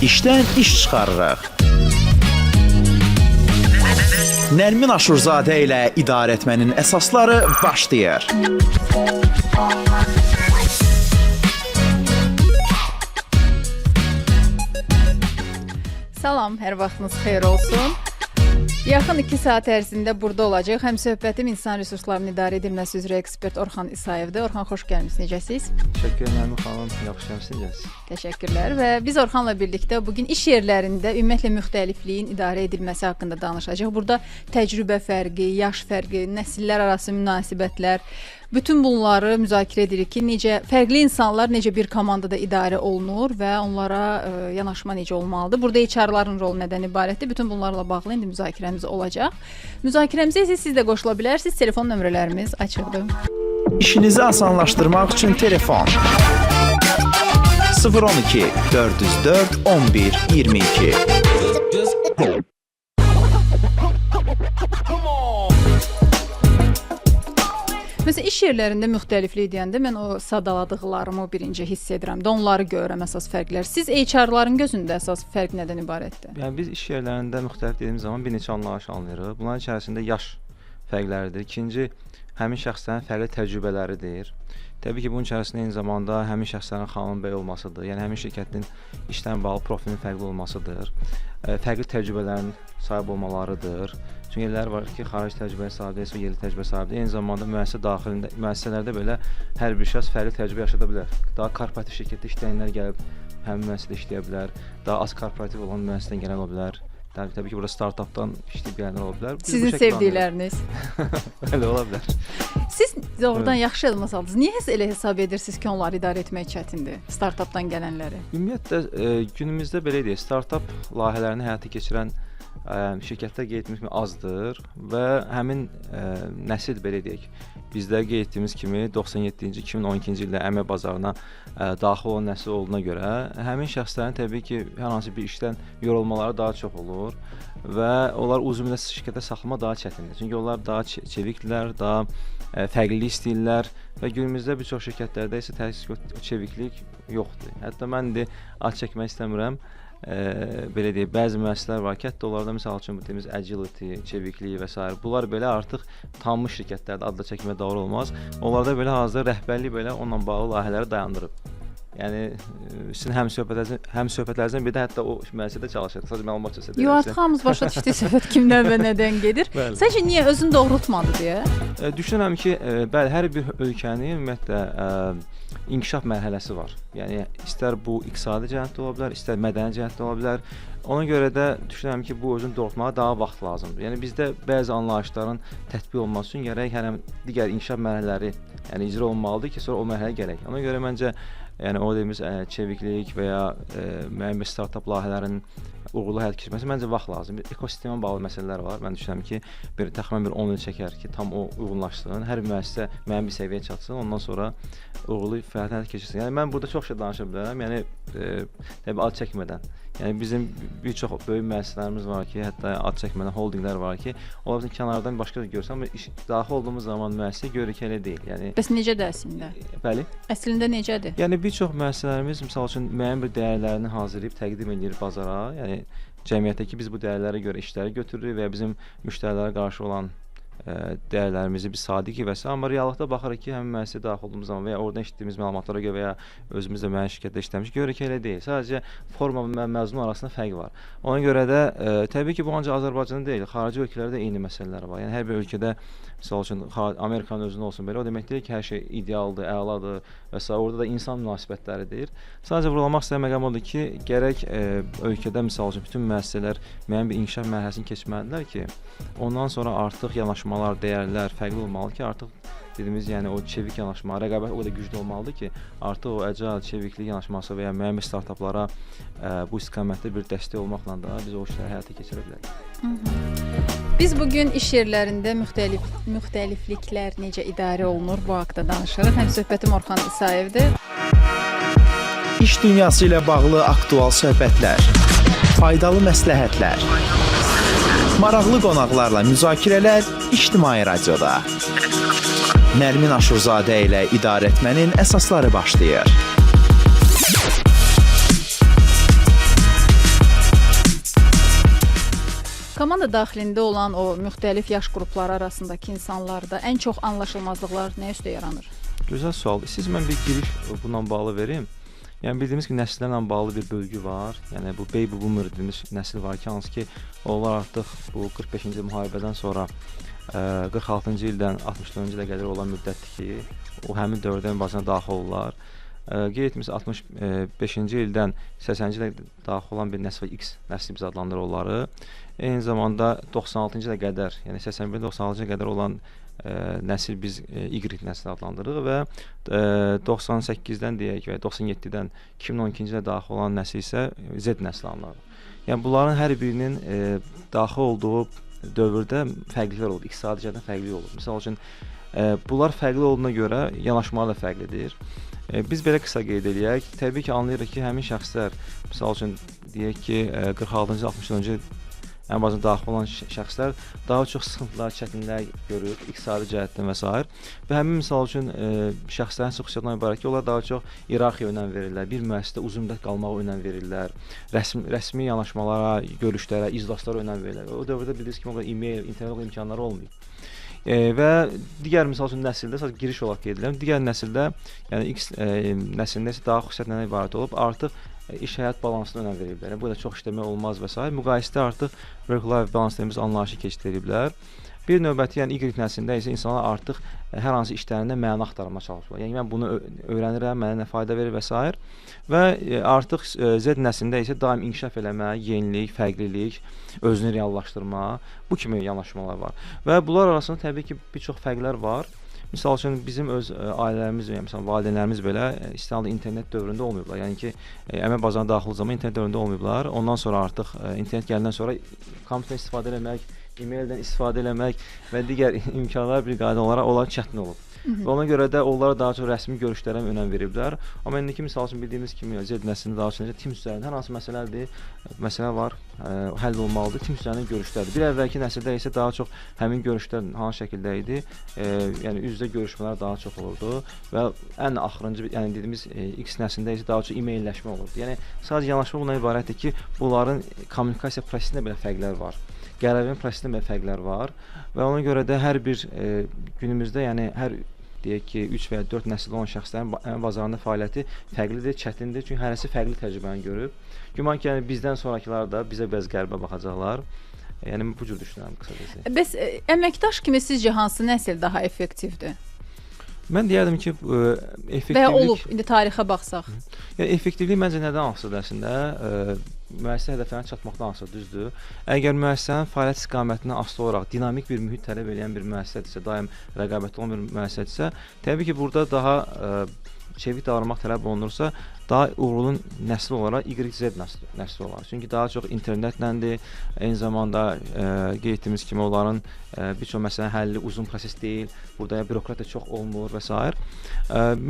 İşdən iş çıxarırıq. Nərmin Aşurzadə ilə idarəetmənin əsasları başlayır. Salam, hər vaxtınız xeyir olsun. Yaxın 2 saat ərzində burada olacaq. Həm söhbətim insan resurslarının idarə edilməsi üzrə ekspert Orxan İsayevdir. Orxan, xoş gəlmisiniz. Necəsiz? Təşəkkür edirəm xanım. Yaxşıyamsınız. Təşəkkürlər və biz Orxanla birlikdə bugün iş yerlərində ümumiyyətlə müxtəlifliyin idarə edilməsi haqqında danışacağıq. Burada təcrübə fərqi, yaş fərqi, nəsillər arası münasibətlər, bütün bunları müzakirə edirik ki, necə fərqli insanlar necə bir komandada idarə olunur və onlara yanaşma necə olmalıdır. Burada HR-ların rolu nədən ibarətdir? Bütün bunlarla bağlı indi müzakirəmiz olacaq. Müzakirəmizə isə siz də qoşula bilərsiniz. Telefon nömrələrimiz açıqdır. İşinizi asanlaşdırmaq üçün telefon 012 404 11 22. Məsələn, iş yerlərində müxtəliflik deyəndə mən o sadaladıqlarımı birinci hiss edirəm də, onları görürəm əsas fərqlər. Siz HR-ların gözündə əsas fərq nədən ibarətdir? Yəni biz iş yerlərində müxtəlif dediyimiz zaman bir neçə anlayış anlayırıq. Bunların içərisində yaş fərqləridir. İkinci, həmin şəxslərin fərqli təcrübələridir. Təbii ki, bunun içərisində eyni zamanda həmin şəxslərin xanım bəy olmasıdır. Yəni həmin şirkətin işdən bağlı profilinin fərqli olmasıdır. Fərqli təcrübələrin sahib olmalarıdır. Çünki yerlər var ki, xarici təcrübəyə sahib deyilsə, yerli təcrübə sahibdir. Eyni zamanda müəssisə daxilində, müəssisələrdə belə hər bir şəxs fərqli təcrübə yaşada bilər. Daha korporativ şirkətdə işləyənlər gəlib həmin müəssisədə işləyə bilər. Daha az korporativ olan müəssisədən gələn ola bilər. Təbii ki, burada startupdan işləyib gələnlər ola bilər. Sizin sevdikləriniz. Elə ola bilər. Siz doğrudan yaxşı elmas aldınız. Niyə elə hesab edirsiniz ki, onları idarə etmək çətindir, startupdan gələnləri? Ümumiyyətlə, günümüzdə belə deyək, startup layihələrini həyata keçirən şirkətlər qeyd etdiyimiz kimi azdır və həmin nəsil belə deyək, bizdə qeyd etdiyimiz kimi 97-ci, 2012-ci ildə əmək bazarına daxil olan nəsil olduğuna görə həmin şəxslərin təbii ki, hər hansı bir işdən yorulmaları daha çox olur və onlar uzun müddət şirkətdə saxlama daha çətindir. Çünki onlar daha çevikdirlər, daha fərqlilik istəyirlər və günümüzdə bir çox şirkətlərdə isə təbii çeviklik yoxdur. Hətta mən də ad çəkmək istəmirəm. Belə deyək, bəzi müəssisələr var ki, hətta onlarda misal üçün bu deyimiz agility, çeviklik və s. bunlar belə artıq tanınmış şirkətlərdə adla çəkmək doğru olmaz. Onlarda belə hazır rəhbərlik belə onunla bağlı layihələri dayandırıb. Yəni sizin həm söhbətlərinizdən bir də hətta o müəssisədə çalışır. Sadəcə məlumat çəksə. Yox, artıq hamımız başa düşdük söhbət kimdən və nədən gedir. Səncə niyə özünü doğrultmadı deyə? Düşünürəm ki, bəli, hər bir ölkənin ümumiyyətlə inkişaf mərhələsi var. Yəni istər bu iqtisadi cəhətdə ola bilər, istər mədəni cəhətdə ola bilər. Ona görə də düşünürəm ki, bu özünü doğrultmağa daha vaxt lazımdır. Yəni bizdə bəzi anlayışların tətbiq olunması üçün gərək həm digər inkişaf mərhələləri yəni icra olunmalıdır ki, sonra o mərhələyə gələk. Ona görə məncə yəni o dediyimiz çeviklik və ya müəyyən bir startup layihələrinin uğurlu həyata keçirməsi məncə vaxt lazımdır. Ekosistemə bağlı məsələlər var. Mən düşünürəm ki, təxminən 10 il çəkər ki, tam o uyğunlaşsın. Hər müəssisə müəyyən bir səviyyəyə çatsın, ondan sonra uğurlu fəaliyyət həyata keçirsin. Yəni mən burada çox şey danışa bilərəm. Yəni təbii ad çəkmədən. Yəni bizim bir çox böyük müəssisələrimiz var ki, hətta ad çəkmədən holdinqlər var ki, onlar bizim kənardan başqa da görsən, amma daxil olduğumuz zaman müəssisə görürük ki, elə deyil. Yəni bəs necədir əslində? Bəli. Əslində necədir? Yəni bir çox müəssisələrimiz məsəl üçün müəyyən bir dəyərlərini hazırlayıb təqdim edir bazara. Yəni cəmiyyətdəki biz bu dəyərlərə görə işləri götürürük və bizim müştərilərə qarşı olan dəyərlərimizi biz sadiq və s. Amma reallıqda baxırıq ki, həmin müəssisəyə daxil olduğumuz zaman və ya oradan eşitdiyimiz məlumatlara görə və ya özümüz də müəyyən şirkətdə işləmiş, görürük ki, elə deyil. Sadəcə forma və məzmun arasında fərq var. Ona görə də təbii ki, bu ancaq Azərbaycanda deyil, xarici ölkələrdə eyni məsələlər var. Yəni hər bir ölkədə misal üçün Amerikanın özündə olsun belə, o demək deyil ki, hər şey idealdır, əladır və s. Orada da insan münasibətləridir. Sadəcə vurulamaq istəyən məqam odur ki, gərək ölkədə misal üçün bütün müəssisələr müəyyən bir inkişaf mərhələsini keçməlidirlər ki, ondan sonra artıq yanaşmalar, dəyərlər fərqli olmalı ki, artıq dediyimiz, yəni o çevik yanaşma, rəqabət o qədər güclü olmalıdır ki, artıq o əcəl, çeviklik yanaşması və ya müəyyən startuplara bu istiqamətdə bir dəstək olmaqla da biz o işləri həyata keçirə bilərik. Biz bugün iş yerlərində müxtəlifliklər necə idarə olunur bu haqda danışırıq. Həm söhbətim Orxan İsayevdir. İş dünyası ilə bağlı aktual söhbətlər, faydalı məsləhətlər, maraqlı qonaqlarla müzakirələr İctimai Radioda. Nərmin Aşurzadə ilə idarəetmənin əsasları başlayır. Komanda daxilində olan o müxtəlif yaş qrupları arasındakı insanlarda ən çox anlaşılmazlıqlar nə üstə yaranır? Gözəl sual. Siz mən bir giriş bununla bağlı verim. Yəni bildiyimiz ki, nəsillərlə bağlı bir bölgü var. Yəni bu baby boomer dediyimiz nəsil var ki, hansı ki, onlar artıq bu 45-ci müharibədən sonra 46-cı ildən 64-cü ilə qədər olan müddətdir ki, o həmin dövrdən bazına daxil olurlar. Qeyd etdiyimiz 65-ci ildən 80-ci ilə daxil olan bir nəsil X nəsli biz adlandırır onları. Eyni zamanda 96-cı ilə qədər, yəni 81-96-cı ilə qədər olan nəsil biz Y nəsli adlandırırıq və 98-dən deyək və 97-dən 2012-ci ilə daxil olan nəsil isə Z nəsli adlandırılır. Yəni bunların hər birinin daxil olduğu dövrdə fərqliliklər olur, iqtisadi cəhətdən fərqli olur. Məsəl üçün bunlar fərqli olduğuna görə yanaşmalar da fərqlidir. Biz belə qısa qeyd eləyək. Təbii ki, anlayırıq ki, həmin şəxslər, məsəl üçün deyək ki, 46-cı, 64-cü ən bazına daxil olan şəxslər daha çox sıxıntılar, çətinliklər görür, iqtisadi cəhətdən və s. Və həmin misal üçün şəxslərin xüsusiyyətindən ibarət ki, onlar daha çox iyerarxiya önəm verirlər, bir müəssisədə uzun müddət qalmağa önəm verirlər, rəsmi yanaşmalara, görüşlərə, iclaslara önəm verirlər. O dövrdə bildiyiniz kimi, o qədər e-mail, internet imkanları olmayıb. Və digər misal üçün nəsildə, sadəcə giriş olaraq qeyd edirəm, digər nəsildə, yəni X nəslində isə daha xüsusiyyətlə ibarət olub, artıq iş həyat balansına önəm veriblər. Yəni, bu da çox işləmək olmaz və s. Müqayisədə artıq work-life balance dediyimiz anlayışı keçiriblər. Bir növbəti, yəni Y nəslində isə insanlar artıq hər hansı işlərində məna axtarmağa çalışırlar. Yəni mən bunu öyrənirəm, mənə nə fayda verir və s. Və artıq Z nəslində isə daim inkişaf eləmək, yenilik, fərqlilik, özünü reallaşdırma, bu kimi yanaşmalar var. Və bunlar arasında təbii ki, bir çox fərqlər var. Misal üçün bizim öz ailələrimiz, yəni məsələn valideynlərimiz belə istiqamlı internet dövründə olmayıblar. Yəni ki, əmək bazarına daxil zaman internet dövründə olmayıblar. Ondan sonra artıq internet gələndən sonra kompüterdən istifadə etmək, e-maildən istifadə etmək və digər imkanlar bir qayda olaraq onlar çətin olub. Və ona görə də onlara daha çox rəsmi görüşlərə önəm veriblər. Amma indiki misal üçün bildiyimiz kimi Z nəslində daha çox Teams üzərində hər hansı məsələ var, həll olmalıdır. Teams üzərində görüşlərdir. Bir əvvəlki nəsildə isə daha çox həmin görüşlər hansı şəkildə idi? Yəni üz-üzə görüşmələr daha çox olurdu və ən axırıncı, yəni dediyimiz X nəslində isə daha çox e-mailləşmə olurdu. Yəni sadəcə yanaşma bundan ibarətdir ki, bunların kommunikasiya prosesində belə fərqlər var. Qərarvermə prosesində belə fərqlər var və ona görə də hər bir günümüzdə, yəni hər deyək ki, 3 və ya 4 nəsil olan şəxslərin əmək bazarında fəaliyyəti fərqlidir, çətindir. Çünki hərəsi fərqli təcrübəni görüb. Güman ki, yəni bizdən sonrakılar da bizə bəz qəribə baxacaqlar. Yəni bu cür düşünürəm qısacası. Bəs əməkdaş kimi sizcə hansı nəsil daha effektivdir? Mən deyərdim ki, effektivlik... Və ya olub, indi tarixə baxsaq. Yəni, effektivlik məncə nədən asılıdır əslində? Müəssisə hədəflərinə çatmaqdan asılıdır, düzdür. Əgər müəssisənin fəaliyyət istiqamətindən asılı olaraq dinamik bir mühit tələb edən bir müəssisədirsə, daim rəqabətli olan bir müəssisədirsə, təbii ki, burada daha çevik davranmaq tələb olunursa, daha uğurlu nəsil olaraq YZ nəsli olar. Çünki daha çox internetləndir, eyni zamanda qeyd etdiyimiz kimi onların bir çox məsələnin həlli uzun proses deyil, burada bürokratiya çox olmur və s.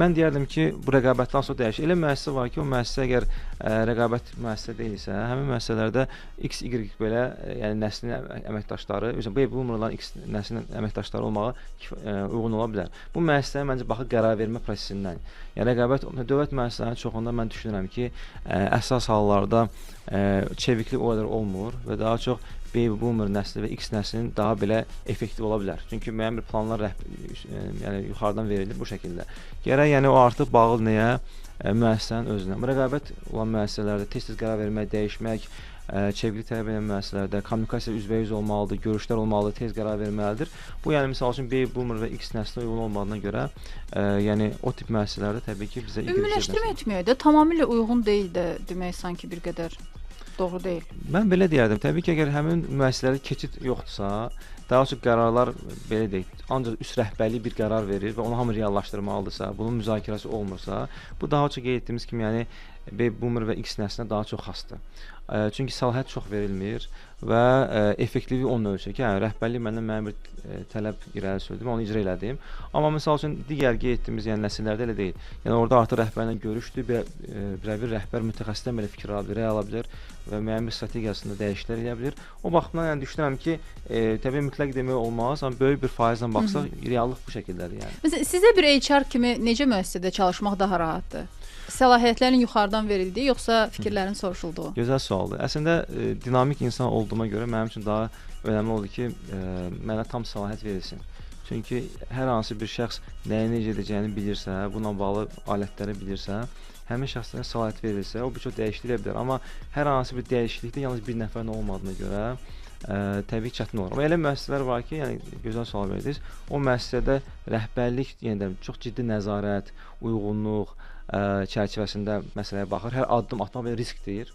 Mən deyərdim ki, bu rəqabətdən sonra dəyişir. Elə müəssisə var ki, o müəssisə əgər rəqabət müəssisə deyilsə, həmin müəssisələrdə X, Y belə, yəni nəslin əməkdaşları, baby boomerların X nəslin əməkdaşları olmağa uyğun ola bilər. Bu müəssisəyə məncə baxır qərar vermə prosesindən. Yəni rəqabət dövlət müəssisələrinin çoxunda mən düşünürəm ki, əsas hallarda çeviklik o qədər olmur və daha çox baby boomer nəsli və X nəslinin daha belə effektiv ola bilər. Çünki müəyyən bir planlar yəni yuxarıdan verilir bu şəkildə. Gərək yəni o artıq bağlı nəyə? Müəssisənin özünə. Rəqabət olan müəssisələrdə tez-tez qərar vermək, dəyişmək, çeviklik tələb edən müəssisələrdə kommunikasiya üzbəyüz olmalıdır, görüşlər olmalıdır, tez qərar verməlidir. Bu yəni misal üçün baby boomer və X nəslinə uyğun olmadığına görə, yəni o tip müəssisələrdə təbii ki, bizə ümumiləşdirmə etməyə də tamamilə uyğun deyil də demək sanki bir qədər doğru deyil. Mən belə deyərdim. Təbii ki, əgər həmin müəssisələrdə keçid yoxdursa, daha çox qərarlar belə deyək, ancaq üst rəhbərlik bir qərar verir və onu hamı reallaşdırmalıdırsa, bunun müzakirəsi olmursa, bu daha çox qeyd etdiyimiz kimi, yəni baby boomer və X nəslinə daha çox xasdır. Çünki səlahiyyət çox verilmir və effektivlik onun ölçək. Yəni rəhbərlik məndən müəyyən bir tələb irəli sürdüm, onu icra elədim. Amma məsəl üçün digər qeyd etdiyimiz yəni nəsillərdə elə deyil. Yəni orada artıq rəhbərlə görüşdü, bir rəhbər mütəxəssisdən belə fikir ala bilər, ala bilər və müəyyən bir strategiyasında dəyişikliklər edə bilər. O baxımdan yəni düşünürəm ki, təbii mütləq demək olmaz, amma böyük bir faizlə baxsaq reallıq bu şəkildədir yəni. Məsələn, sizə bir HR kimi necə müəssisədə çalışmaq daha rahatdır? səlahiyyətlərin yuxarıdan verildiyi, yoxsa fikirlərin soruşulduğu? Gözəl sualdır. Əslində dinamik insan olduğuma görə mənim üçün daha önəmli oldu ki, mənə tam səlahiyyət verilsin. Çünki hər hansı bir şəxs nəyə necə edəcəyini bilirsə, bununla bağlı alətləri bilirsə, həmin şəxslərə səlahiyyət verilsə, o bir çox dəyişiklik edə bilər. Amma hər hansı bir dəyişiklikdə yalnız bir nəfərin olmadığına görə təbii ki, çətin olur. Amma elə müəssisələr var ki, yəni gözəl sual verdiniz, o müəssisədə rəhbərlik, yəni də çox ciddi nəzarət, uyğunluq çərçivəsində məsələyə baxır. Hər addım atmaq bir riskdir.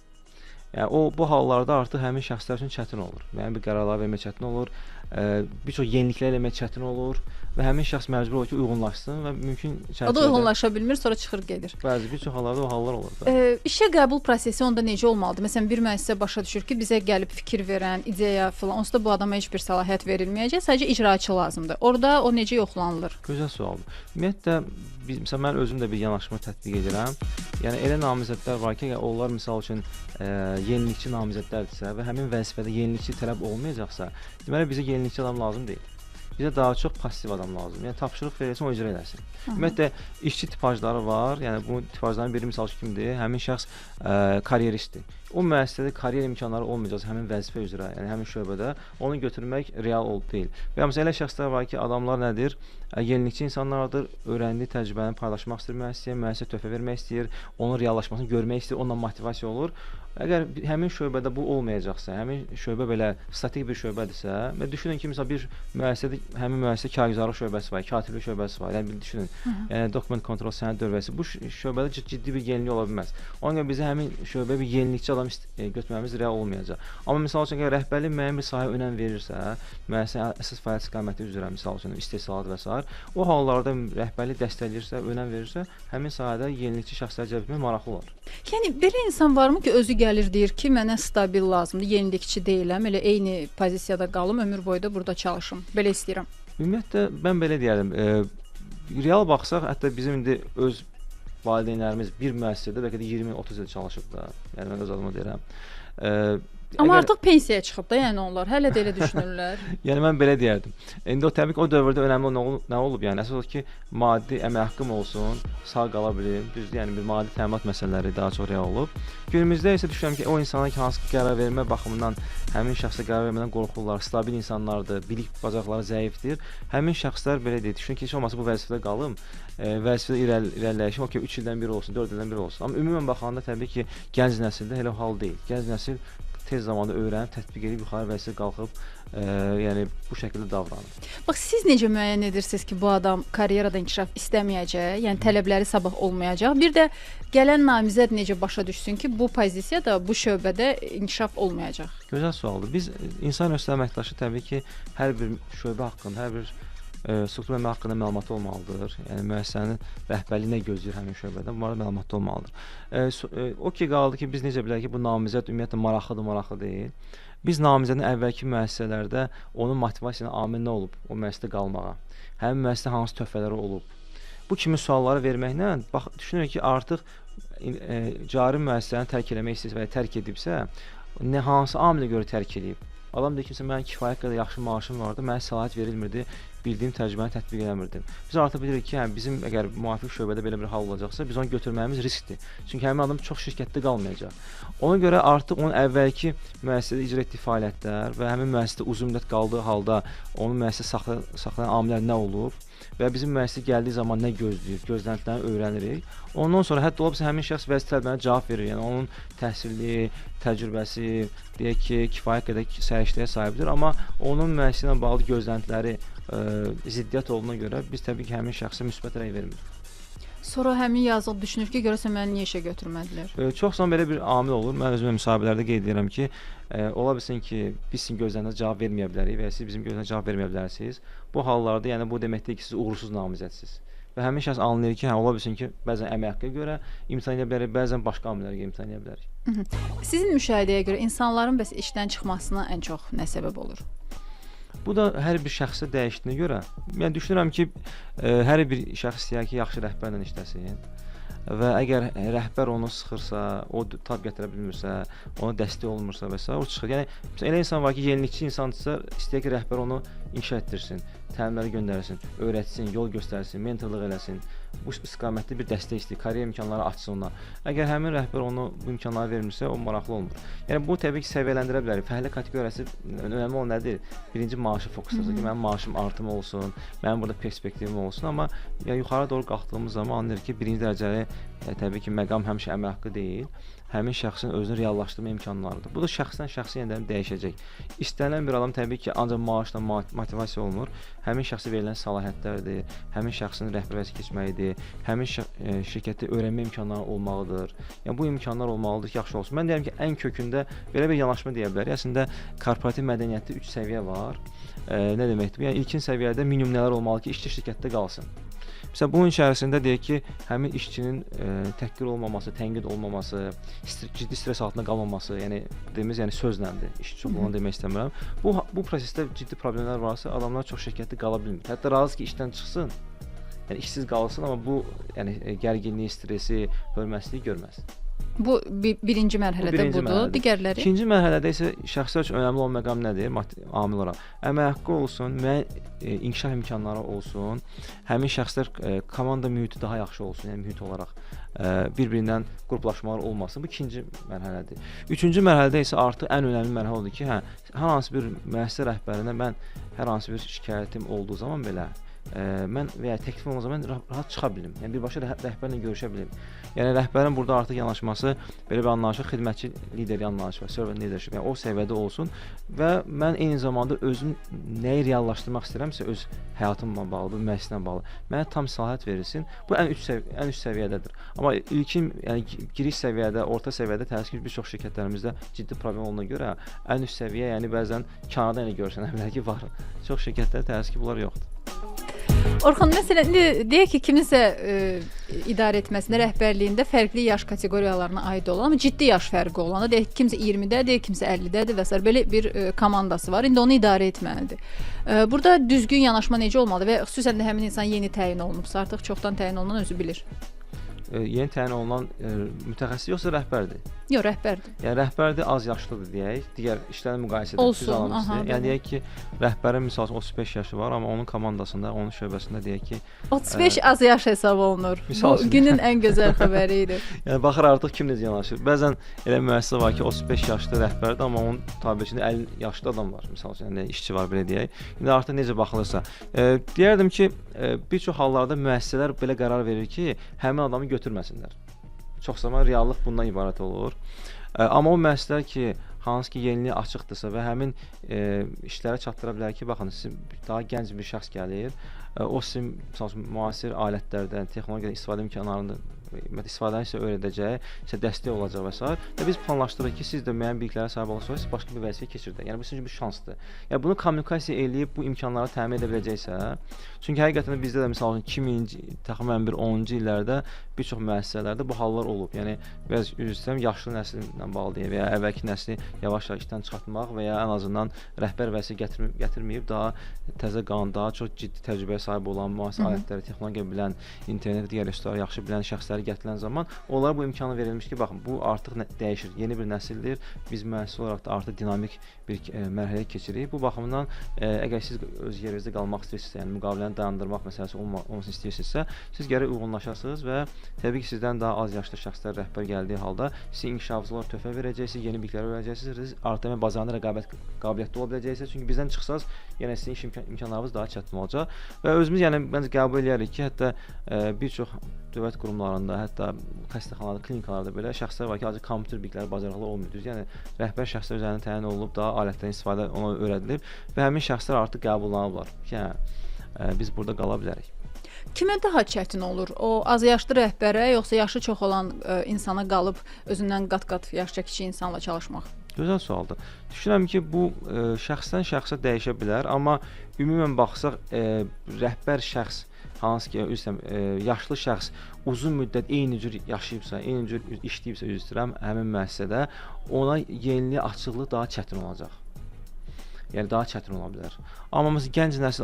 Yəni bu hallarda artıq həmin şəxslər üçün çətin olur. Yəni bir qərarlar vermək çətin olur, bir çox yeniliklər eləmək çətin olur və həmin şəxs məcbur olur ki, uyğunlaşsın və mümkün çərçivədə. O da uyğunlaşa bilmir, sonra çıxır gedir. Bəzi bir çox hallarda o hallar olur da. İşə qəbul prosesi onda necə olmalıdır? Məsələn, bir müəssisə başa düşür ki, bizə gəlib fikir verən, ideya filan, onsuz da bu adama heç bir səlahiyyət verilməyəcək, sadəcə icraçı lazımdır. Orada o necə yoxlanılır? Gözəl sualdır. Ümumiyyətlə məsələn mən özüm də bir yanaşma tətbiq edirəm. Yəni elə namizədlər var ki, onlar misal üçün yenilikçi namizədlərdirsə və həmin vəzifədə yenilikçi tələb olmayacaqsa, deməli bizə yenilikçi adam lazım deyil. Bizə daha çox pasiv adam lazım. Yəni tapşırıq verilsin, o icra eləsin. Ümumiyyətlə işçi tipajları var. Yəni bu tipajların biri misal kimdir? Həmin şəxs karyeristdir. O müəssisədə karyer imkanları olmayacaqsa həmin vəzifə üzrə, yəni həmin şöbədə onu götürmək real deyil. Və məsələn elə şəxslər var ki, adamlar nədir? Yenilikçi insanlardır, öyrəndiyi təcrübəni paylaşmaq istəyir müəssisə töhfə vermək istəyir, onun reallaşmasını görmək istəyir, onunla motivasiya olur. Əgər həmin şöbədə bu olmayacaqsa, həmin şöbə belə statik bir şöbədirsə, və düşünün ki, məsələn bir müəssisədə həmin müəssisə kargüzarlıq şöbəsi var, katiblik şöbəsi var. Yəni düşünün, yəni dokument kontrol sənəd dövrəsi. Bu şöbədə ciddi bir yenilik ola bilməz. Ona görə bizə həmin şöbəyə bir yenilikçi adam götürməmiz real olmayacaq. Amma misal üçün əgər rəhbərlik müəyyən bir sahəyə önəm verirsə, müəssisə əsas fəaliyyət istiqaməti üzrə misal üçün istehsalat və s. o hallarda rəhbərlik dəstəkləyirsə, önəm verirsə, həmin sahədə yenilikçi şəxslər cəlb etmək maraqlı olar. Yəni belə insan varmı ki, özü gəlir deyir ki, mənə stabil lazımdır, yenilikçi deyiləm, elə eyni pozisiyada qalım, ömür boyu da burada çalışım. Belə istəyirəm. Ümumiyyətlə mən belə deyərdim. Real baxsaq, hətta bizim indi öz valideynlərimiz bir müəssisədə bəlkə də 20-30 il çalışıb da. Yəni mən öz adıma deyirəm. Amma artıq pensiyaya çıxıb da, yəni onlar hələ də elə düşünürlər. Yəni mən belə deyərdim. İndi o təbii ki, o dövrdə önəmli nə olub? Yəni əsas odur ki, maddi əmək haqqım olsun, sağ qala bilim. Düzdür, yəni bir maddi təminat məsələləri daha çox real olub. Günümüzdə isə düşünürəm ki, o insanlar ki, hansı qərar vermə baxımından həmin şəxsə qərar vermədən qorxurlar, stabil insanlardır, bilik bacarıqları zəifdir. Həmin şəxslər belə deyir, düşünün ki, heç olmasa bu vəzifədə qalım, vəzifədə irəliləyişim, okey, 3 ildən biri olsun, 4 ildən biri olsun. Amma ümumən baxanda təbii ki, gənc nəsildə elə hal deyil. Gənc nəsil tez zamanda öyrənib, tətbiq edib, yuxarı vəzifəyə qalxıb, yəni bu şəkildə davranır. Bax, siz necə müəyyən edirsiniz ki, bu adam karyerada inkişaf istəməyəcək, yəni tələbləri sabah olmayacaq? Bir də gələn namizəd necə başa düşsün ki, bu pozisiyada, bu şöbədə inkişaf olmayacaq? Gözəl sualdır. Biz insan resursları əməkdaşı təbii ki, hər bir şöbə haqqında, hər bir struktur əmək haqqında məlumatı olmalıdır. Yəni müəssisənin rəhbərliyi nə gözləyir həmin şöbədən, bunlara məlumatı olmalıdır. O ki qaldı ki, biz necə bilək ki, bu namizəd ümumiyyətlə maraqlıdır, maraqlı deyil. Biz namizədin əvvəlki müəssisələrdə onun motivasiyanın amili nə olub o müəssisədə qalmağa? Həmin müəssisədə hansı töhfələri olub? Bu kimi sualları verməklə düşünürük ki, artıq cari müəssisəni tərk eləmək istəyirsə və ya tərk edibsə, hansı amilə görə tərk edib? Adam deyir ki, mənim kifayət qədər yaxşı maaşım vardı, mənə səlahiyyət verilmirdi, bildiyim təcrübəni tətbiq eləmirdim. Biz artıq bilirik ki, bizim əgər müvafiq şöbədə belə bir hal olacaqsa, biz onu götürməyimiz riskdir. Çünki həmin adam çox şirkətdə qalmayacaq. Ona görə artıq onun əvvəlki müəssisədə icra etdiyi fəaliyyətlər və həmin müəssisədə uzun müddət qaldığı halda onun müəssisədə saxlayan amillər nə olub və bizim müəssisə gəldiyi zaman nə gözləyir, gözləntilərini öyrənirik. Ondan sonra hətta olubsa həmin şəxs vəzifə tələblərinə cavab verir. Yəni onun təhsili, təcrübəsi, deyək ki, kifayət qədər səriştəyə sahibdir, amma onun müəssisə ilə bağlı gözləntiləri ziddiyyət olduğuna görə biz təbii ki, həmin şəxsə müsbət rəy vermirik. Sonra həmin yazıq düşünür ki, görəsən məni niyə işə götürmədilər? Çox zaman belə bir amil olur. Mən özümə müsahibələrdə qeyd edirəm ki, ola bilsin ki, biz sizin gözlərinizə cavab verməyə bilərik və ya siz bizim gözlərinizə cavab verməyə bilərsiniz. Bu hallarda, yəni bu deməkdir ki, siz uğursuz namizədsiniz. Və həmin şəxs anlayır ki, ola bilsin ki, bəzən əmək haqqına görə imtahan edə bilərik, bəzən başqa amillərə görə imtahan edə bilərik. Sizin müşahidəyə görə insanların bəs işdən çıxmasına ən çox nə səbəb olur? Bu da hər bir şəxsə dəyişdiyinə görə, mən düşünürəm ki, hər bir şəxs istəyər ki, yaxşı rəhbərlə işləsin və əgər rəhbər onu sıxırsa, o tab gətirə bilmirsə, ona dəstək olmursa və s. o çıxır. Yəni elə insan var ki, yenilikçi insandırsa, istəyir ki, rəhbər onu inkişaf etdirsin, təlimləri göndərsin, öyrətsin, yol göstərsin, mentorluq eləsin. bu istiqamətdə bir dəstək istəyir, karyera imkanları açsın ona. Əgər həmin rəhbər onu bu imkanları vermirsə, o maraqlı olmur. Yəni bu təbii ki, səviyyələndirə bilər. Fəhlə kateqoriyası önəmli olan nədir? Birinci maaşı fokuslasın ki, mənim maaşım artımı olsun, mənim burada perspektivim olsun, amma ya yuxarı doğru qalxdığımız zaman anlayır ki, birinci dərəcəli təbii ki, məqam həmişə əmək haqqı deyil. Həmin şəxsin özünü reallaşdırma imkanlarıdır. Bu da şəxsdən şəxsə yenə dəyişəcək. İstənilən bir adam təbii ki, ancaq maaşla motivasiya olunur. Həmin şəxsə verilən səlahiyyətlərdir, həmin şəxsin rəhbər vəzifəsi keçməyidir, həmin şirkətdə öyrənmə imkanları olmalıdır. Yəni bu imkanlar olmalıdır ki, yaxşı olsun. Mən deyirəm ki, ən kökündə belə bir yanaşma deyə bilərik. Əslində korporativ mədəniyyətdə 3 səviyyə var. Nə deməkdir bu? Yəni ilkin səviyyədə minimum nələr olmalı ki, işçi şirkətdə qalsın. Məsələn, bunun içərisində deyək ki, həmin işçinin təhqir olmaması, tənqid olmaması, ciddi stres altında qalmaması, yəni dediyimiz yəni sözləndir. İşçi çoxluğunu demək istəmirəm. Bu prosesdə ciddi problemlər varsa, adamlar çox şirkətdə qala bilmir. Hətta razı ki, işdən çıxsın. Yəni işsiz qalsın, amma bu yəni gərginliyi, stresi, hörmətsizliyi görməz. Bu birinci mərhələdə budur. Digərləri? İkinci mərhələdə isə şəxslər üçün önəmli olan məqam nədir? Amil olaraq. Əmək haqqı olsun, inkişaf imkanları olsun, həmin şəxslər komanda mühiti daha yaxşı olsun, yəni mühit olaraq bir-birindən qruplaşmalar olmasın. Bu ikinci mərhələdir. Üçüncü mərhələdə isə artıq ən önəmli mərhələ odur ki, hər hansı bir müəssisə rəhbərinə mən hər hansı bir şikayətim olduğu zaman belə mən və ya təklif olmadığı zaman rahat çıxa bilim. Yəni birbaşa rəhbərlə görüşə bilim. Yəni rəhbərin burada artıq yanaşması belə bir anlayışla xidmətçi lideri anlayışı var, servant leadership. Yəni o səviyyədə olsun və mən eyni zamanda özüm nəyi reallaşdırmaq istəyirəmsə öz həyatımla bağlı, bu müəssisəyə bağlı. Mənə tam səlahiyyət verilsin. Bu ən üst səviyyədədir. Amma ilkin, yəni giriş səviyyədə, orta səviyyədə təəssüf ki, bir çox şirkətlərimizdə ciddi problem olduğuna görə ən üst səviyyə, yəni bəzən kənardan elə görsən, bilər ki, var. Çox şirkətlərdə təəssüf ki, bunlar yoxdur. Orxan, məsələn, indi deyək ki, kiminsə idarə etməsində, rəhbərliyində fərqli yaş kateqoriyalarına aid olan, amma ciddi yaş fərqi olan, deyək ki, kimsə 20-dədir, kimsə 50-dədir və s. belə bir komandası var. İndi onu idarə etməlidir. Burada düzgün yanaşma necə olmalıdır və xüsusən də həmin insan yeni təyin olunubsa, artıq çoxdan təyin olunan özü bilir. Yeni təyin olunan mütəxəssis yoxsa rəhbərdir? Yox, rəhbərdir. Yəni rəhbərdir, az yaşlıdır deyək. Digər işlərin müqayisədə olsun. Yəni deyək ki, rəhbərin məsəl üçün 35 yaşı var, amma onun komandasında, onun şöbəsində deyək ki 35 az yaş hesab olunur. Bu günün ən gözəl xəbəri idi. Yəni baxır artıq kim necə yanaşır. Bəzən elə müəssisə var ki, 35 yaşlı rəhbərdir, amma onun tabiçində 50 yaşlı adam var. Məsəl üçün yəni işçi var belə deyək. İndi artıq necə baxılırsa, deyərdim ki, bir çox hallarda müəssisələr belə qərar verir ki, həmin adamı götürməsinlər. Çox zaman reallıq bundan ibarət olur. Amma o müəssisələr ki, hansı ki yeniliyə açıqdırsa və həmin işlərə çatdıra bilər ki, baxın, sizin daha gənc bir şəxs gəlir, o sizin müasir alətlərdən, texnologiyadan istifadə imkanlarından istifadəni sizə öyrədəcək, sizə dəstək olacaq və s. Və biz planlaşdırırıq ki, siz də müəyyən biliklərə sahib olursunuz, siz başqa bir vəzifəyə keçirdək. Yəni bu sizin üçün bir şansdır. Yəni bunu kommunikasiya eləyib bu imkanları təmin edə biləcəksə, çünki həqiqətən bizdə də məsəl üçün 2000-ci, təxminən 10-cu illərdə bir çox müəssisələrdə bu hallar olub. Yəni biraz üzr istəyirəm, yaşlı nəsillə bağlı deyə və ya əvvəlki nəsli yavaş-yavaş işdən çıxartmaq və ya ən azından rəhbər vəzifə gətirməyib daha təzə qan, daha çox ciddi təcrübəyə sahib olan, müasir alətləri, texnologiya bilən, internet və digər resursları yaxşı bilən şəxsləri gətirilən zaman onlara bu imkanı verilmiş ki, baxın, bu artıq dəyişir, yeni bir nəsildir. Biz müəssisə olaraq da artıq dinamik bir mərhələyə keçirik. Bu baxımdan əgər siz öz yerinizdə qalmaq istəyirsinizsə, yəni müqaviləni dayandırmaq məsələsi olmasını istəyirsinizsə, siz gərək uyğunlaşasınız və təbii ki, sizdən daha az yaşlı şəxslər rəhbər gəldiyi halda sizin inkişafınız olaraq töhfə verəcəksiniz, yeni biliklər öyrənəcəksiniz, artıq bazarında rəqabət qabiliyyətli ola biləcəksiniz. Çünki bizdən çıxsaz, yenə sizin iş imkanlarınız daha çətin olacaq və özümüz yəni məncə qəbul edərik ki, hətta bir çox dövlət qurumlarında, hətta xəstəxanalarda, klinikalarda belə şəxslər var ki, ancaq kompüter bilikləri bacarıqlı olmur. Yəni rəhbər şəxslər üzərində təyin olunub, daha alətlərin istifadə ona öyrədilib və həmin şəxslər artıq qəbullanıblar. Yəni biz burada qala bilərik. Kimə daha çətin olur? O az yaşlı rəhbərə, yoxsa yaşı çox olan insana qalıb özündən qat-qat yaşca kiçik insanla çalışmaq? Gözəl sualdır. Düşünürəm ki, bu şəxsdən şəxsə dəyişə bilər, amma ümumən baxsaq rəhbər şəxs hansı ki, yaşlı şəxs uzun müddət eyni cür yaşayıbsa, eyni cür işləyibsə, üzr istəyirəm, həmin müəssisədə ona yeniliyə açıqlıq daha çətin olacaq. Yəni daha çətin ola bilər. Amma məsələn gənc nəsil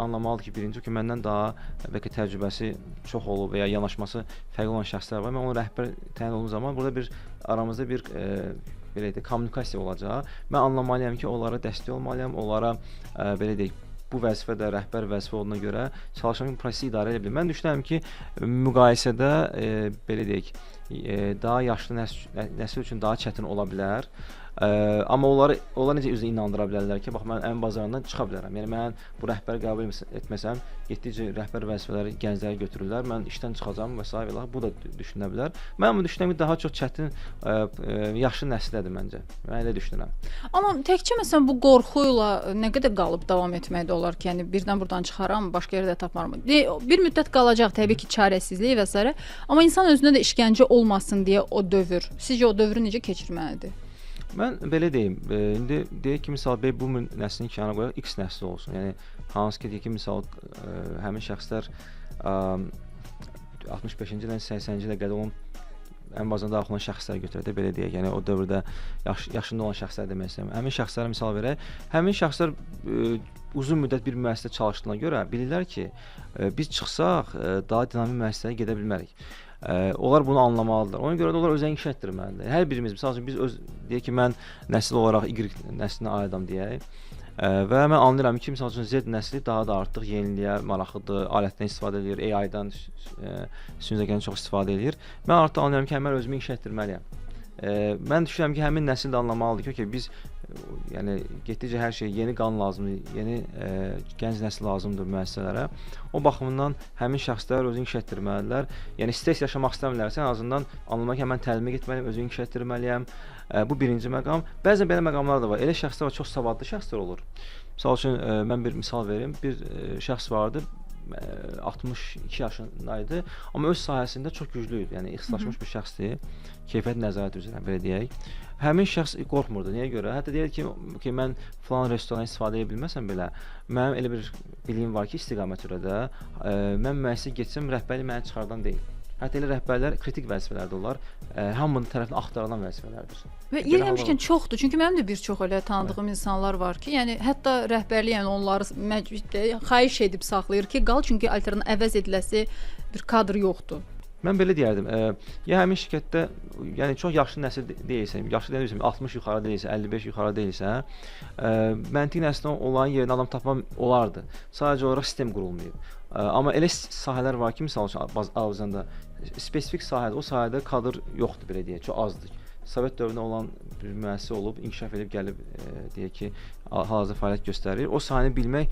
anlamalıdır ki, birinci ki, məndən daha bəlkə təcrübəsi çox olub və ya yanaşması fərqli olan şəxslər var. Mən onu rəhbər təyin olduğum zaman burada aramızda bir belə deyək, kommunikasiya olacaq. Mən anlamalıyam ki, onlara dəstək olmalıyam, onlara belə deyək, bu vəzifə də rəhbər vəzifə olduğuna görə çalışan prosesi idarə edə bilir. Mən düşünürəm ki, müqayisədə belə deyək, daha yaşlı nəsil üçün daha çətin ola bilər. Amma onlar necə özünə inandıra bilərlər ki, bax mən əmək bazarından çıxa bilərəm. Yəni mən bu rəhbəri qəbul etməsəm, getdikcə rəhbər vəzifələri gəncləri götürürlər. Mən işdən çıxacağam və s. Bu da düşünülə bilər. Mən bunu düşünürəm ki, daha çox çətin yaşlı nəsildədir məncə. Mən elə düşünürəm. Amma təkcə məsələn bu qorxu ilə nə qədər qalıb davam etməkdə olar ki, yəni birdən buradan çıxaram, başqa yerdə tapmaram. Bir müddət qalacaq təbii ki, çarəsizlik və s. Amma insan özünə də işgəncə olmasın deyə o dövr. Sizcə o dövrü necə keçirməlidir? Mən belə deyim, indi deyək ki, misal bu nəslini kənara qoyaq, X nəsli olsun. Yəni hansı ki, deyək ki, misal həmin şəxslər 65-ci ildən 80-ci ilə qədər olan ən bazarda daxil olan şəxslər götürək də belə deyək. Yəni o dövrdə yaşında olan şəxslər demək istəyirəm. Həmin şəxslərə misal verək. Həmin şəxslər uzun müddət bir müəssisədə çalışdığına görə bilirlər ki, biz çıxsaq daha dinamik müəssisəyə gedə bilmərik. Onlar bunu anlamalıdırlar. Ona görə də onlar özlərini inkişaf etdirməlidir. Hər birimiz, məsəl üçün biz deyək ki, mən nəsil olaraq Y nəslinə aidam deyək. Və mən anlayıram ki, məsəl üçün Z nəsli daha da artıq yeniliyə maraqlıdır, alətdən istifadə edir, AI-dan, süni zəkandan çox istifadə edir. Mən artıq anlayıram ki, mən özümü inkişaf etdirməliyəm. Mən düşünürəm ki, həmin nəsil də anlamalıdır ki, biz yəni getdikcə hər şey yeni qan lazımdır, yeni gənc nəsil lazımdır müəssisələrə. O baxımdan həmin şəxslər özünü inkişaf etdirməlidirlər. Yəni stress yaşamaq istəmirlərsə, ən azından anlamaq ki, mən təlimə getməliyəm, özümü inkişaf etdirməliyəm. Bu birinci məqam. Bəzən belə məqamlar da var. Elə şəxslər var, çox savadlı şəxslər olur. Məsəl üçün mən bir misal verim. Bir şəxs vardı, 62 yaşındaydı, amma öz sahəsində çox güclü idi. Yəni ixtisaslaşmış bir şəxsdir. Keyfiyyət nəzarət üzrə belə deyək. Həmin şəxs qorxmurdu. Niyə görə? Hətta deyir ki, mən falan restorandan istifadə edə bilməsəm belə, mənim elə bir biliyim var ki, istiqamət üzrə mən müəssisəyə getsəm, rəhbərlik məni çıxardan deyil. Hətta elə rəhbərlər kritik vəzifələrdə olar, hamının tərəfindən axtarılan vəzifələrdir. Və yer həmişkən çoxdur. Çünki mənim də bir çox elə tanıdığım insanlar var ki, yəni hətta rəhbərlik yəni onları xahiş edib saxlayır ki, qal, çünki alternativ əvəz ediləsi bir kadr yoxdur. Mən belə deyərdim, ya həmin şirkətdə yəni çox yaşlı nəsil deyilsə, yaşlı deyilsə, 60 yuxarı deyilsə, 55 yuxarı deyilsə, məntiq nəsildə onların yerinə adam tapmaq olardı. Sadəcə olaraq sistem qurulmayıb. Amma elə sahələr var ki, misal üçün Azərbaycanda spesifik sahədə, o sahədə kadr yoxdur belə deyək, çox azdır. Sovet dövründə olan bir müəssisə olub, inkişaf edib gəlib deyək ki, hal-hazırda fəaliyyət göstərir. O sahəni bilmək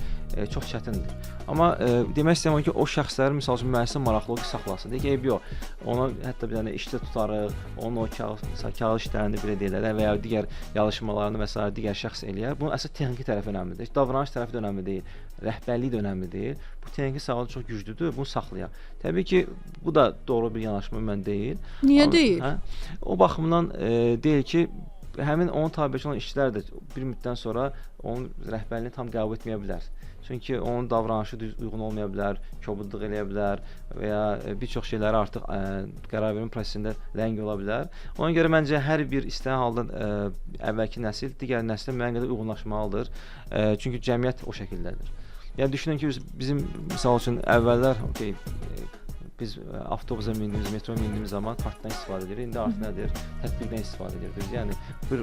çox çətindir. Amma demək istəyirəm ki, o şəxslərin misal üçün müəssisə maraqlı olub saxlasın. Deyək ki, eybi yox. Ona hətta bir dənə işdə tutarıq, onun o kağız işlərini belə deyirlər və ya digər yazışmalarını və s. digər şəxs eləyər. Bunun əsas texniki tərəfi önəmlidir. Davranış tərəfi də önəmli deyil. Rəhbərlik də önəmli deyil. Bu texniki sağlığı çox güclüdür. Bunu saxlayaq. Təbii ki, bu da doğru bir yanaşma mən deyil. Niyə deyil? O baxımdan deyil ki, həmin onun tabiəçi olan işçilər də bir müddətdən sonra onun rəhbərliyini tam qəbul etməyə bilər. Çünki onun davranışı uyğun olmaya bilər, kobudluq eləyə bilər və ya bir çox şeyləri artıq qərar vermə prosesində ləng ola bilər. Ona görə məncə hər bir istənilən halda əvvəlki nəsil digər nəslə müəyyən qədər uyğunlaşmalıdır. Çünki cəmiyyət o şəkildədir. Yəni düşünün ki, bizim misal üçün əvvəllər biz avtobusa mindiyimiz, metro mindiyimiz zaman kartdan istifadə edirik. İndi artıq nədir? Tətbiqdən istifadə edirik. Yəni bir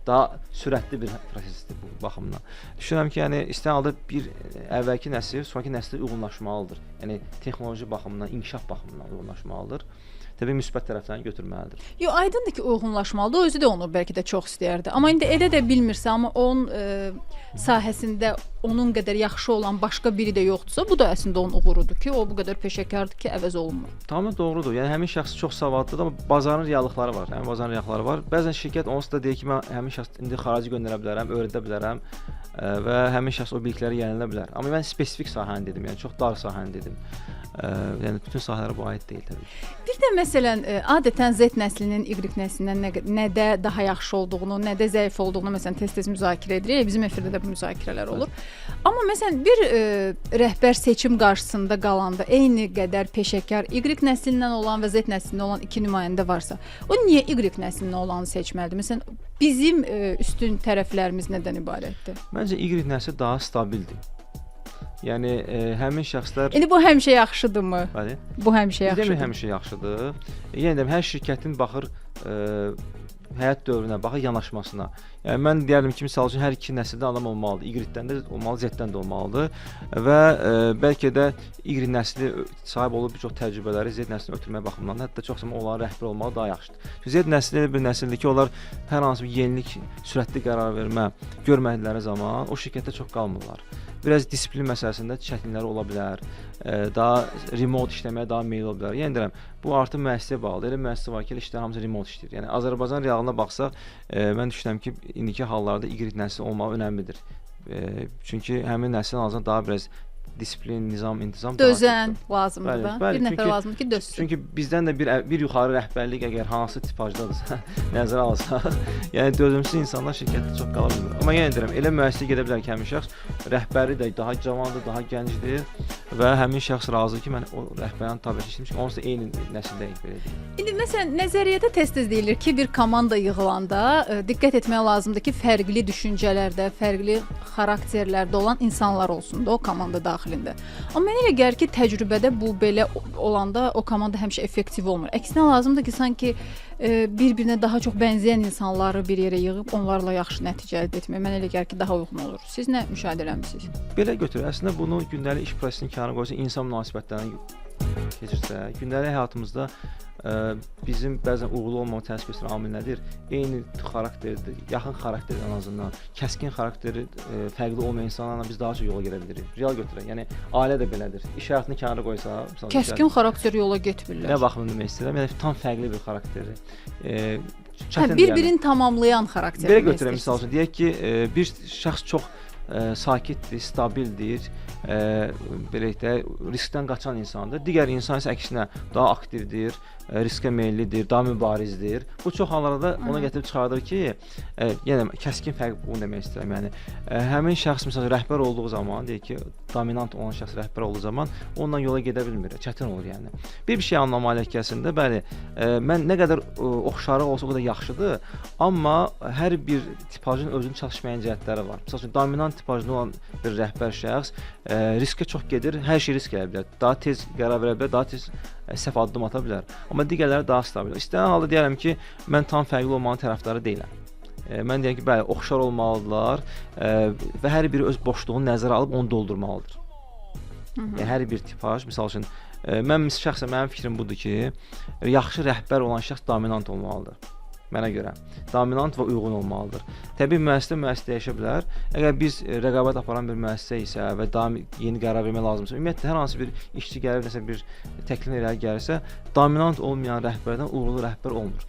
daha sürətli bir prosesdir bu baxımdan. Düşünürəm ki, yəni istənilən halda bir əvvəlki nəsil sonraki nəslə uyğunlaşmalıdır. Yəni texnoloji baxımdan, inkişaf baxımından uyğunlaşmalıdır. Təbii müsbət tərəflərini götürməlidir. Yox, aydındır ki, uyğunlaşmalıdır. Özü də onu bəlkə də çox istəyərdi. Amma indi elə də bilmirsə, amma onun sahəsində onun qədər yaxşı olan başqa biri də yoxdursa, bu da əslində onun uğurudur ki, o bu qədər peşəkardır ki, əvəz olunmur. Tamamilə doğrudur. Yəni həmin şəxs çox savadlıdır, amma bazarın reallıqları var. Yəni bazarın reallıqları var. Bəzən şirkət onsuz da deyir ki, mən həmin şəxs indi xarici göndərə bilərəm, öyrədə bilərəm və həmin şəxs o bilikləri yenilə bilər. Amma mən spesifik sahəni dedim, yəni çox dar sahəni dedim. Yəni bütün sahələrə bu aid deyil təbii ki. Bir də məsələn, adətən Z nəslinin Y nəslindən nədə daha yaxşı olduğunu, nədə zəif olduğunu məsələn tez-tez müzakirə edirik. Bizim efirdə də bu müzakirələr olur. Amma məsələn bir rəhbər seçim qarşısında qalanda eyni qədər peşəkar Y nəslindən olan və Z nəslindən olan iki nümayəndə varsa, o niyə Y nəslindən olanı seçməlidir? Məsələn, bizim üstün tərəflərimiz nədən ibarətdir? Məncə Y nəsli daha stabildir. Yəni həmin şəxslər İndi bu həmişə yaxşıdırmı? Bəli. Bu həmişə yaxşıdır. Demir həmişə yaxşıdır. Yenə də hər şirkətin baxır həyat dövrünə baxır, yanaşmasına. Yəni mən deyərdim ki, məsəl üçün hər iki nəsildən adam olmalıdır. Y-dən də olmalı, Z-dən də olmalıdır və bəlkə də Y nəsli sahib olub bir çox təcrübələri Z nəslinə ötürmək baxımından hətta çox zaman onların rəhbər olmağı daha yaxşıdır. Z nəsli elə bir nəsildir ki, onlar hər hansı bir yenilik, sürətli qərar vermə görmədikləri zaman o şirkətdə çox qalmırlar. Biraz disiplin məsələsində çətinlikləri ola bilər. Daha remote işləməyə daha meyil ola bilər. Yəni deyirəm, bu artıq müəssisəyə bağlıdır. Elə müəssisə var ki, işlər hamısı remote işləyir. Yəni Azərbaycan realına baxsaq, mən düşünürəm ki, indiki hallarda Y nəsli olmağı önəmlidir. Çünki həmin nəslin ağzına daha biraz disiplin, nizam, intizam dözən lazımdır da. Bəli, Bir nəfər lazımdır ki, dözsün. Çünki bizdən də bir yuxarı rəhbərlik əgər hansı tipajdadırsa, nəzərə alsaq, yəni dözümsüz insanlar şirkətdə çox qala bilmir. Amma yenə deyirəm, elə müəssisəyə gedə bilər ki, həmin şəxs rəhbəri də daha cavandır, daha gəncdir və həmin şəxs razıdır ki, mən o rəhbərin tabiətini işləmişəm, onsuz da eyni nəsildəyik belə deyək. İndi məsələn nəzəriyyədə tez-tez deyilir ki, bir komanda yığılanda diqqət etmək lazımdır ki, fərqli düşüncələrdə, fərqli xarakterlərdə olan insanlar olsun da o komanda daxilində. Amma mənə elə gəlir ki, təcrübədə bu belə olanda o komanda həmişə effektiv olmur. Əksinə lazımdır ki, sanki bir-birinə daha çox bənzəyən insanları bir yerə yığıb onlarla yaxşı nəticə əldə etmək mənə elə gəlir ki, daha uyğun olur. Siz nə müşahidə eləmisiniz? Belə götürək. Əslində bunu gündəlik iş prosesinin kənarına qoysa, insan münasibətlərini keçirsə, gündəlik həyatımızda bizim bəzən uğurlu olmağı təsvir edən amil nədir? Eyni xarakterdir, yaxın xarakterdir ən azından. Kəskin xarakteri fərqli olmayan insanlarla biz daha çox yola gedə bilirik. Real götürək. Yəni ailə də belədir. İş həyatını kənara qoysa, məsələn, kəskin xarakter yola getmirlər. Nə baxımdan demək istəyirəm? Yəni tam fərqli bir xarakteri. Bir-birini tamamlayan xarakter. Belə götürək misal üçün, deyək ki, bir şəxs çox sakitdir, stabildir, belə deyək, riskdən qaçan insandır. Digər insan isə əksinə daha aktivdir, riskə meyllidir, daha mübarizdir. Bu çox hallarda ona gətirib çıxardır ki, yenə kəskin fərq bunu demək istəyirəm. Yəni həmin şəxs məsələn rəhbər olduğu zaman, deyək ki, dominant olan şəxs rəhbər olduğu zaman onunla yola gedə bilmir, çətin olur yəni. Bir şey anlamalıyıq ki, əslində bəli, mən nə qədər oxşarlıq olsa o qədər yaxşıdır, amma hər bir tipajın özünün çalışmayan cəhətləri var. Məsələn, dominant tipajlı olan bir rəhbər şəxs riskə çox gedir, hər şey risk eləyə bilər. Daha tez qərar verə bilər, daha tez səhv addım ata bilər. Amma digərləri daha stabil. İstənilən halda deyərəm ki, mən tam fərqli olmanın tərəfdarı deyiləm. Mən deyirəm ki, bəli, oxşar olmalıdırlar və hər biri öz boşluğunu nəzərə alıb onu doldurmalıdır. Yəni hər bir tipaj, məsəl üçün, mənim fikrim budur ki, yaxşı rəhbər olan şəxs dominant olmalıdır. Mənə görə dominant və uyğun olmalıdır. Təbii müəssisə dəyişə bilər. Əgər biz rəqabət aparan bir müəssisə isə və yeni qərar vermək lazımdırsa, ümumiyyətlə hər hansı bir işçi gəlib nəsə bir təklif irəli gəlirsə, dominant olmayan rəhbərdən uğurlu rəhbər olmur.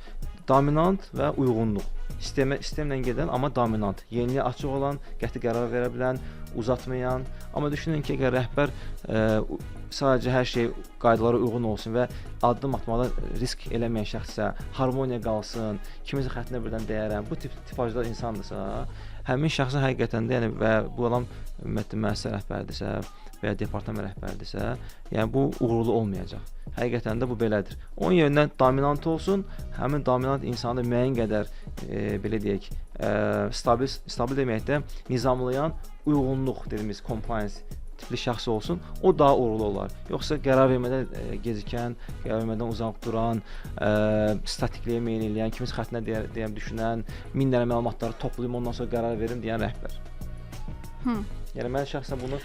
Dominant və uyğunluq. Sistemlə gedən, amma dominant. Yeniliyə açıq olan, qəti qərar verə bilən, uzatmayan. Amma düşünün ki, əgər rəhbər sadəcə hər şey qaydalara uyğun olsun və addım atmada risk eləməyən şəxssə, harmoniya qalsın, kiminsə xəttinə birdən dəyərəm, bu tip tipajlar insandırsa, həmin şəxsin həqiqətən də, yəni və bu adam ümumiyyətlə müəssisə rəhbəridirsə və ya departament rəhbəridirsə, yəni bu uğurlu olmayacaq. Həqiqətən də bu belədir. Onun yerinə dominant olsun, həmin dominant insanı müəyyən qədər belə deyək, stabil deməkdə nizamlayan uyğunluq dediyimiz compliance tipli şəxs olsun, o daha uğurlu olar. Yoxsa qərar vermədə gecikən, qərar vermədən uzaq duran, statikliyə meyil eləyən, kiminsə xəttinə deyəm düşünən, minlərlə məlumatları toplayım, ondan sonra qərar verim deyən rəhbər. Yəni mən şəxsən bunu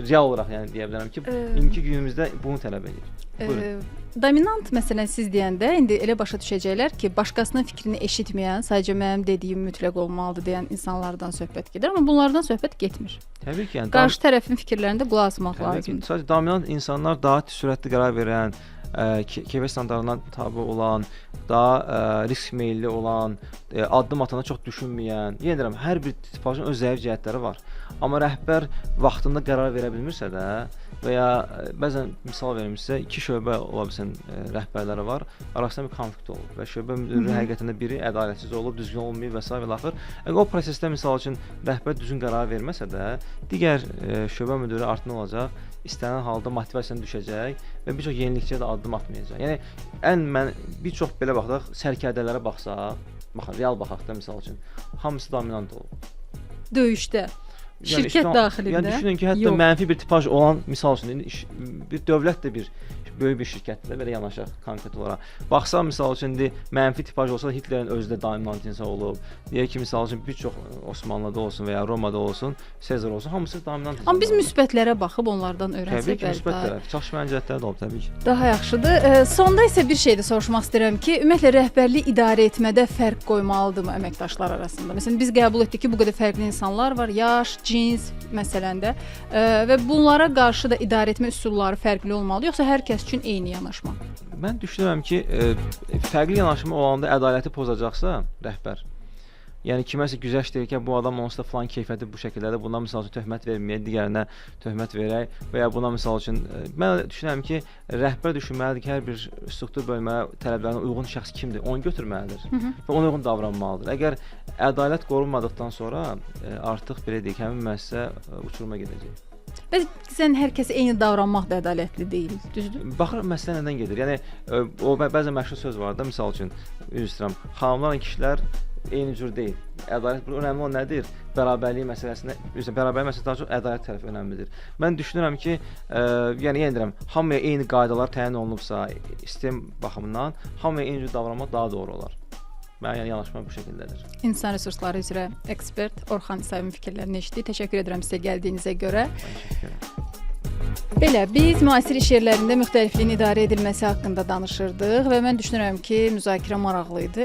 real olaraq yəni deyə bilərəm ki, indiki günümüzdə bunu tələb edir. Dominant məsələn siz deyəndə indi elə başa düşəcəklər ki, başqasının fikrini eşitməyən, sadəcə mənim dediyim mütləq olmalıdır deyən insanlardan söhbət gedir, amma bunlardan söhbət getmir. Təbii ki, yəni qarşı tərəfin fikirlərinə qulaq asmaq lazımdır. Sadəcə dominant insanlar daha sürətli qərar verən, KPI standartlarına tabe olan, daha risk meylli olan, addım atana çox düşünməyən, yenə deyirəm, hər bir tipajın öz zəif cəhətləri var. Amma rəhbər vaxtında qərar verə bilmirsə də və ya bəzən misal verim sizə, 2 şöbə ola bilsin rəhbərləri var, arasında bir konflikt olur və şöbə müdiri həqiqətən də biri ədalətsiz olub, düzgün olmayıb və s. və axır. Əgər o prosesdə misal üçün rəhbər düzgün qərar verməsə də, digər şöbə müdiri artıq olacaq, istənilən halda motivasiyanı düşəcək və bir çox yenilikçiyə də addım atmayacaq. Yəni bir çox belə baxaq, sərkərdələrə baxsaq, real baxaq da misal üçün, hamısı dominant olur. Döyüşdə. Şirkət daxilində. Yəni düşünün ki, hətta mənfi bir tipaj olan misal üçün bir dövlət də bir böyük bir şirkətdə belə yanaşaq konkret olaraq. Baxsam misal üçün indi mənfi tipaj olsa Hitlerin özü də dominant insan olub. Deyək ki, misal üçün bir çox Osmanlıda olsun və ya Romada olsun, Sezar olsun, hamısı dominant insan. Amma biz müsbətlərə baxıb onlardan öyrənsək təbii ki, müsbət tərəf. Çatışmayan cəhətləri də olub təbii ki. daha yaxşıdır. Sonda isə bir şey də soruşmaq istəyirəm ki, ümumiyyətlə rəhbərlik idarə etmədə fərq qoymalıdırmı əməkdaşlar arasında? Məsələn, biz qəbul etdik ki, bu qədər fərqli insanlar var, yaş, cins məsələndə və bunlara qarşı da idarə etmə üsulları fərqli olmalı, yoxsa hər kəs üçün eyni yanaşma? Mən düşünürəm ki, fərqli yanaşma olanda ədaləti pozacaqsa rəhbər, yəni kiməsə güzəşt deyir ki, bu adam onsuz da falan keyfiyyəti bu şəkildədir, buna misal üçün töhmət verməyək, digərinə töhmət verək və ya buna misal üçün mən düşünürəm ki, rəhbər düşünməlidir ki, hər bir struktur bölmə tələblərinə uyğun şəxs kimdir, onu götürməlidir və ona uyğun davranmalıdır. Əgər ədalət qorunmadıqdan sonra artıq belə deyək, həmin müəssisə uçuruma gedəcək. Və sən hər kəsə eyni davranmaq da ədalətli deyil, düzdür? Baxır məsələ nədən gedir? Yəni o bəzən məşhur söz var da, misal üçün üzr istəyirəm, xanımlarla kişilər eyni cür deyil. Ədalət burada önəmli olan nədir? Bərabərlik məsələsində, bərabərlik məsələsi daha çox ədalət tərəfi önəmlidir. Mən düşünürəm ki, yəni yenə deyirəm, hamıya eyni qaydalar təyin olunubsa, sistem baxımından hamıya eyni cür davranmaq daha doğru olar. Mənim yanaşmam bu şəkildədir. İnsan resursları üzrə ekspert Orxan İsayevin fikirlərini eşitdik. Təşəkkür edirəm sizə gəldiyinizə görə. Belə, biz müasir iş yerlərində müxtəlifliyin idarə edilməsi haqqında danışırdıq və mən düşünürəm ki, müzakirə maraqlı idi.